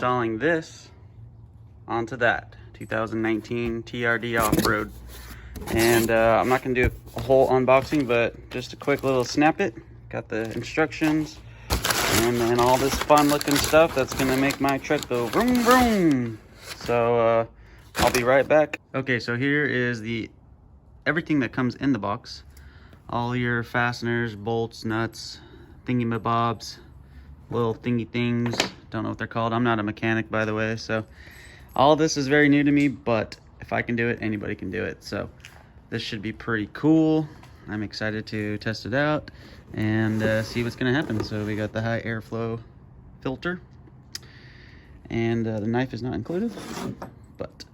installing this onto that 2019 TRD Off-Road. And I'm not gonna do a whole unboxing, but just a quick little snap it. Got the instructions and then all this fun looking stuff that's gonna make my truck go vroom vroom. So I'll be right back. Okay, so here is everything that comes in the box. All your fasteners, bolts, nuts, thingy-mabobs, little thingy things. Don't know what they're called. I'm not a mechanic, by the way, so all this is very new to me, but if I can do it, anybody can do it. So this should be pretty cool. I'm excited to test it out and see what's gonna happen. So we got the high airflow filter, and the knife is not included, but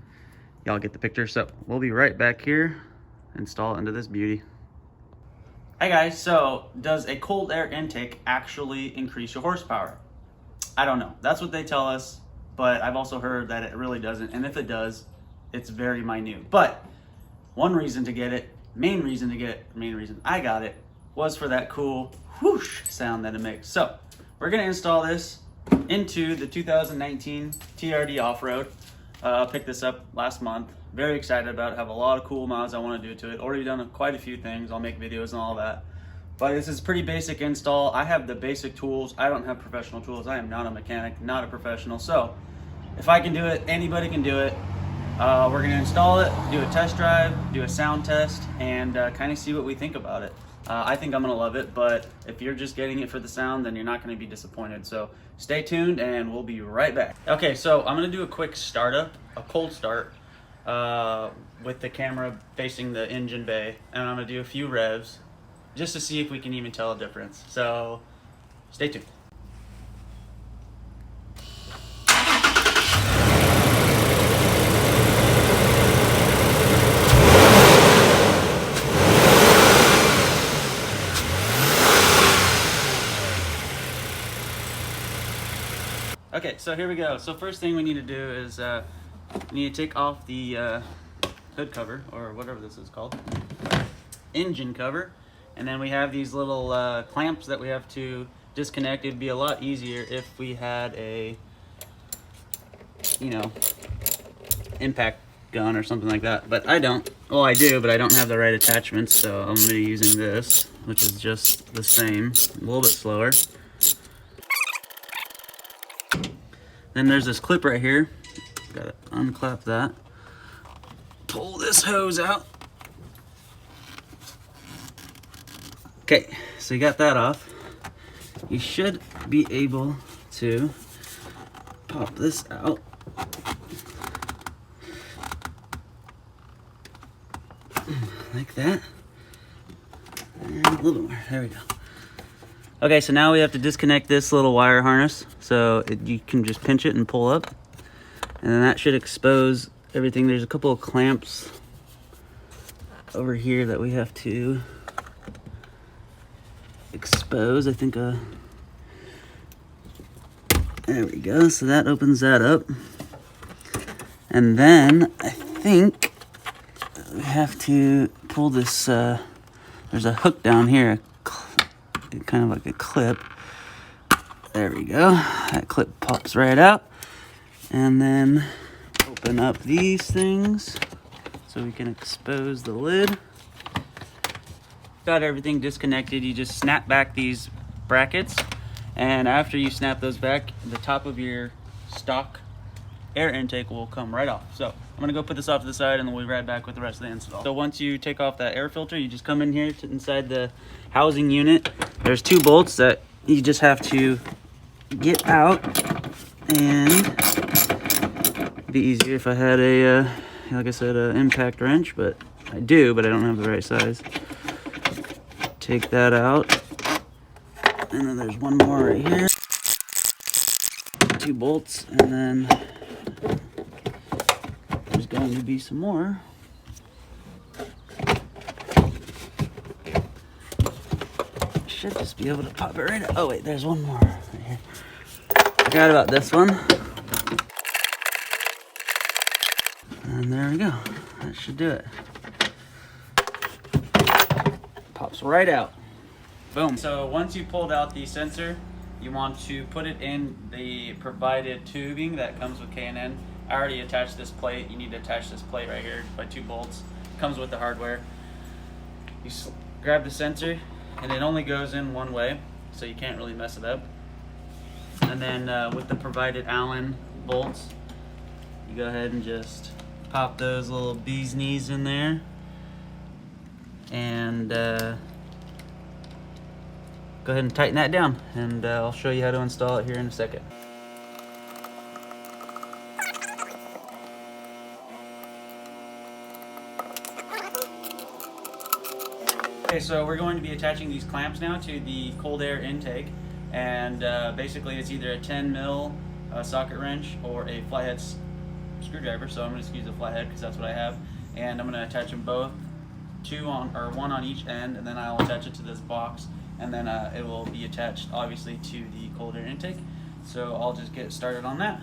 y'all get the picture. So we'll be right back here, install it into this beauty. Hey guys, so does a cold air intake actually increase your horsepower? I don't know. That's what they tell us, but I've also heard that it really doesn't, and if it does, it's very minute. But one reason to get it, main reason I got it, was for that cool whoosh sound that it makes. So we're gonna install this into the 2019 TRD Off-Road. Picked this up last month. Very excited about it. Have a lot of cool mods I want to do to it. Already done quite a few things. I'll make videos and all that. But this is pretty basic install. I have the basic tools. I don't have professional tools. I am not a mechanic, not a professional. So if I can do it, anybody can do it. We're going to install it, do a test drive, do a sound test, and kind of see what we think about it. I think I'm going to love it, but if you're just getting it for the sound, then you're not going to be disappointed. So stay tuned and we'll be right back. Okay, so I'm going to do a quick startup, a cold start, with the camera facing the engine bay, and I'm going to do a few revs just to see if we can even tell a difference. So stay tuned. Okay, so here we go. So first thing we need to do is we need to take off the hood cover, or whatever this is called, engine cover, and then we have these little clamps that we have to disconnect. It'd be a lot easier if we had a, impact gun or something like that, but I don't. Well, I do, but I don't have the right attachments, so I'm going to be using this, which is just the same, a little bit slower. Then there's this clip right here. Gotta unclap that. Pull this hose out. Okay, so you got that off. You should be able to pop this out. Like that. And a little more. There we go. Okay, so now we have to disconnect this little wire harness, so you can just pinch it and pull up, and then that should expose everything. There's a couple of clamps over here that we have to expose. I think there we go. So that opens that up, and then I think we have to pull this. There's a hook down here, kind of like a clip. There we go. That clip pops right out, and then open up these things so we can expose the lid. Got everything disconnected. You just snap back these brackets, and after you snap those back, the top of your stock air intake will come right off. So I'm gonna go put this off to the side, and then we'll be right back with the rest of the install. So once you take off that air filter, you just come in here to inside the housing unit. There's two bolts that you just have to get out, and it'd be easier if I had a, like I said, an impact wrench, but I do, but I don't have the right size. Take that out, and then there's one more right here. Two bolts, and then there's going to be some more. Should just be able to pop it right out. Oh wait, there's one more right here. Forgot about this one. And there we go. That should do it. Pops right out. Boom. So once you pulled out the sensor, you want to put it in the provided tubing that comes with K&N. I already attached this plate. You need to attach this plate right here by 2 bolts. Comes with the hardware. You grab the sensor, and it only goes in one way, so you can't really mess it up. And then with the provided Allen bolts, you go ahead and just pop those little bee's knees in there, and go ahead and tighten that down, and I'll show you how to install it here in a second. Okay, so we're going to be attaching these clamps now to the cold air intake, and basically it's either a 10 mil socket wrench or a flathead screwdriver. So I'm going to use a flathead because that's what I have, and I'm going to attach them both, one on each end, and then I'll attach it to this box, and then it will be attached obviously to the cold air intake. So I'll just get started on that.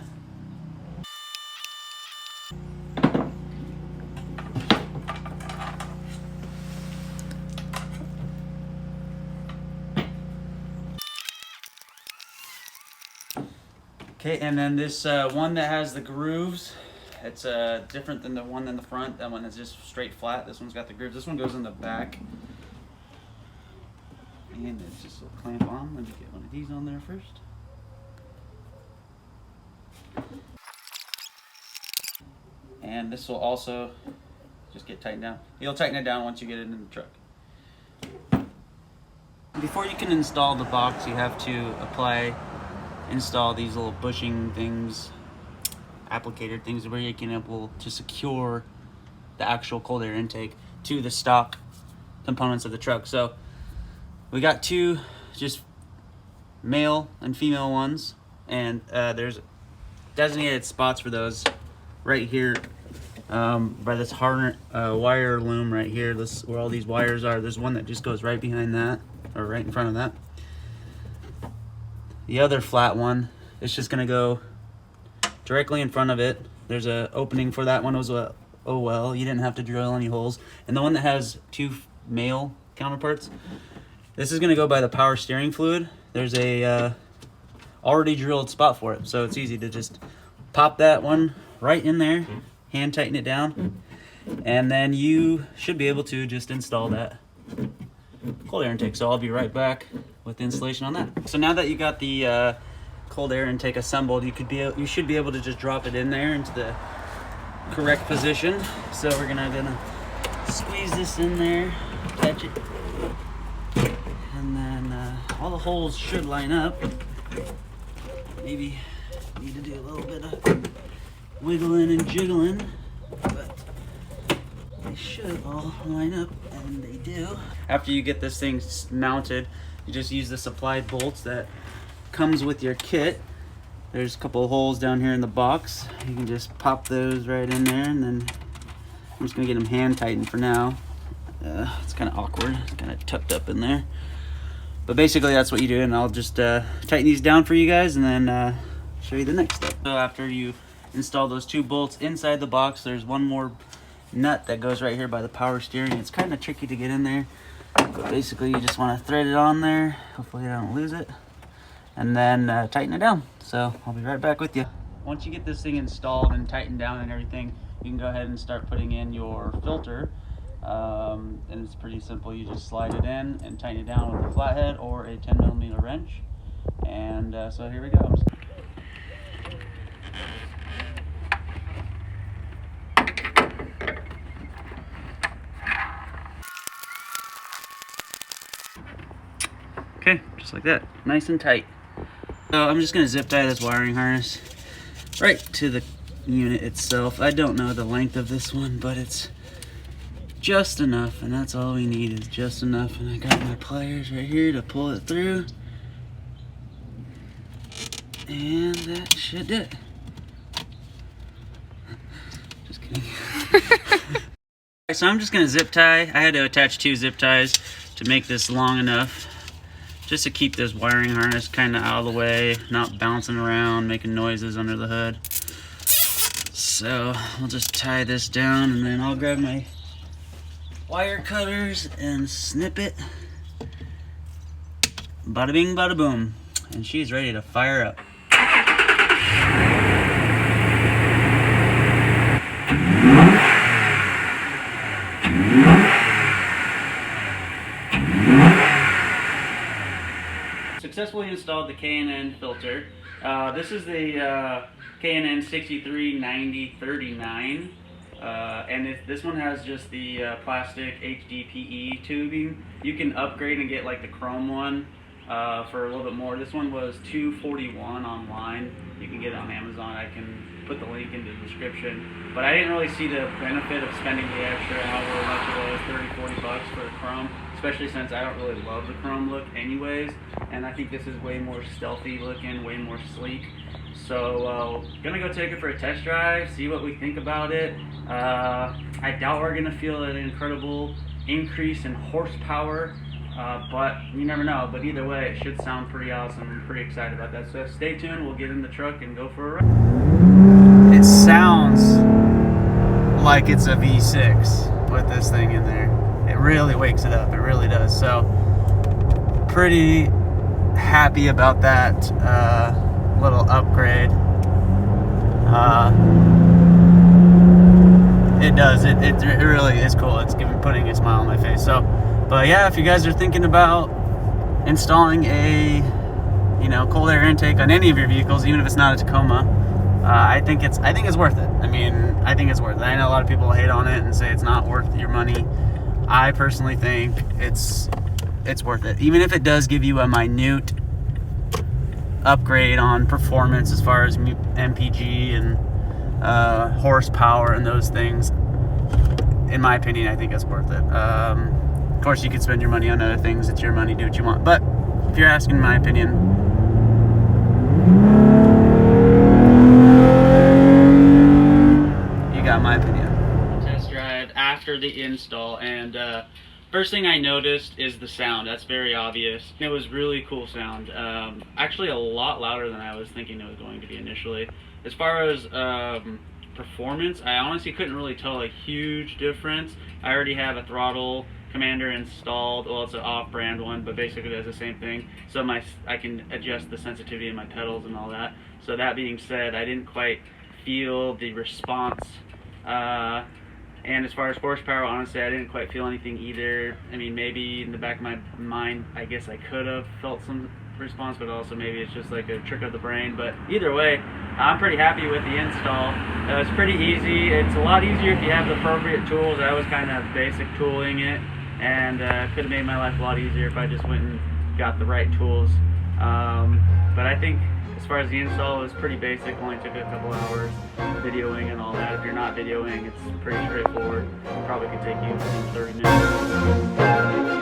Okay, and then this one that has the grooves, it's different than the one in the front. That one is just straight flat. This one's got the grooves. This one goes in the back. And it's just a clamp on. Let me get one of these on there first. And this will also just get tightened down. You'll tighten it down once you get it in the truck. Before you can install the box, you have to install these little bushing things, applicator things, where you can able to secure the actual cold air intake to the stock components of the truck. So we got 2 just male and female ones, and there's designated spots for those right here by this wire loom right here. This where all these wires are. There's one that just goes right behind that, or right in front of that. The other flat one, it's just gonna go directly in front of it. There's a opening for that one as well. Oh well, you didn't have to drill any holes. And the one that has 2 male counterparts, this is gonna go by the power steering fluid. There's a already drilled spot for it, so it's easy to just pop that one right in there, hand tighten it down, and then you should be able to just install that cold air intake. So I'll be right back with the installation on that. So now that you got the cold air intake assembled, you should be able to just drop it in there into the correct position. So we're gonna squeeze this in there, catch it, and then all the holes should line up. Maybe need to do a little bit of wiggling and jiggling, but they should all line up, and they do. After you get this thing mounted, you just use the supplied bolts that comes with your kit. There's a couple of holes down here in the box. You can just pop those right in there, and then I'm just gonna get them hand tightened for now. It's kind of awkward, it's kind of tucked up in there. But basically that's what you do, and I'll just tighten these down for you guys, and then show you the next step. So after you install those 2 bolts inside the box, there's one more nut that goes right here by the power steering. It's kind of tricky to get in there, but basically you just want to thread it on there. Hopefully I don't lose it, and then tighten it down. So I'll be right back with you. Once you get this thing installed and tightened down and everything, you can go ahead and start putting in your filter. And it's pretty simple. You just slide it in and tighten it down with a flathead or a 10mm wrench. And so here we go. Okay, just like that, nice and tight. So I'm just gonna zip tie this wiring harness right to the unit itself. I don't know the length of this one, but it's just enough, and that's all we need, is just enough. And I got my pliers right here to pull it through, and that should do it. Just kidding. So I'm just gonna zip tie. I had to attach 2 zip ties to make this long enough, just to keep this wiring harness kind of out of the way, not bouncing around, making noises under the hood. So I'll just tie this down, and then I'll grab my wire cutters and snip it. Bada bing, bada boom. and she's ready to fire up. Successfully installed the K&N filter. This is the K&N 639039, and this one has just the plastic HDPE tubing. You can upgrade and get like the chrome one for a little bit more. This one was $241 online. You can get it on Amazon. I can put the link in the description. But I didn't really see the benefit of spending the extra, however much it was, 30-40 bucks for the chrome, especially since I don't really love the chrome look anyways. And I think this is way more stealthy looking, way more sleek. So gonna go take it for a test drive, see what we think about it. I doubt we're gonna feel an incredible increase in horsepower, but you never know. But either way, it should sound pretty awesome. I'm pretty excited about that. So stay tuned, we'll get in the truck and go for a ride. It sounds like it's a V6 with this thing in there. It really wakes it up, it really does. So pretty happy about that little upgrade. It does, it really is cool. It's putting a smile on my face. So, but yeah, if you guys are thinking about installing a cold air intake on any of your vehicles, even if it's not a Tacoma, I think it's worth it. I mean, I think it's worth it. I know a lot of people hate on it and say it's not worth your money. I personally think it's worth it, even if it does give you a minute upgrade on performance as far as MPG and horsepower and those things. In my opinion, I think it's worth it. Of course, you could spend your money on other things. It's your money, do what you want. But if you're asking my opinion, you got my opinion. Test drive after the install, and first thing I noticed is the sound. That's very obvious. It was really cool sound. Actually a lot louder than I was thinking it was going to be initially. As far as performance, I honestly couldn't really tell a huge difference. I already have a throttle commander installed. Well, it's an off-brand one, but basically does the same thing. So I can adjust the sensitivity of my pedals and all that. So that being said, I didn't quite feel the response. And as far as horsepower, honestly, I didn't quite feel anything either. I mean, maybe in the back of my mind, I guess I could have felt some response, but also maybe it's just like a trick of the brain. But either way, I'm pretty happy with the install. It's pretty easy. It's a lot easier if you have the appropriate tools. I was kind of basic tooling it, and could have made my life a lot easier if I just went and got the right tools. But I think as far as the install, it was pretty basic. Only took a couple hours videoing and all that. If you're not videoing, it's pretty straightforward. Probably could take you 30 minutes.